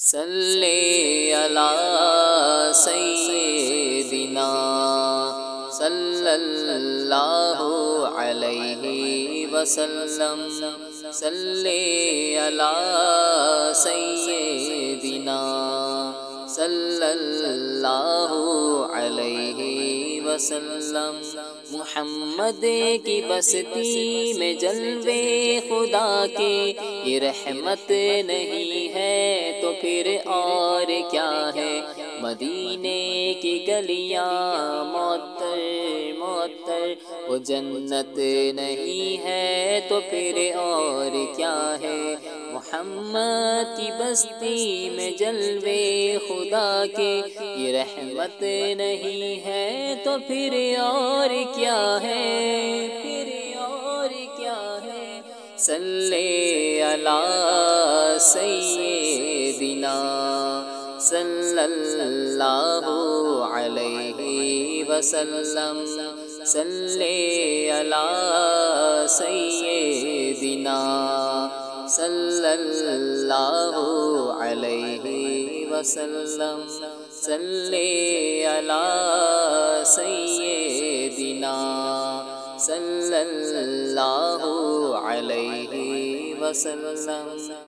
صلی علی سیدنا صلی اللہ علیہ وسلم، صلی علی سیدنا صلی اللہ علیہ وسلم۔ محمد کی بستی میں جلوے خدا کے، یہ رحمت نہیں ہے تو پھر اور کیا ہے؟ مدینے کی گلیاں معطر معطر، وہ جنت نہیں ہے تو پھر اور کیا ہے؟ محمد کی بستی میں جلوے خدا کے، یہ رحمت نہیں ہے تو پھر اور کیا ہے؟ پھر اور کیا ہے؟ صلی علی سیدنا صلی اللہ علیہ وسلم، صلی علی سیدنا صلی اللہ علیہ وسلم، صلی علی سیدنا صلی اللہ علیہ وسلم۔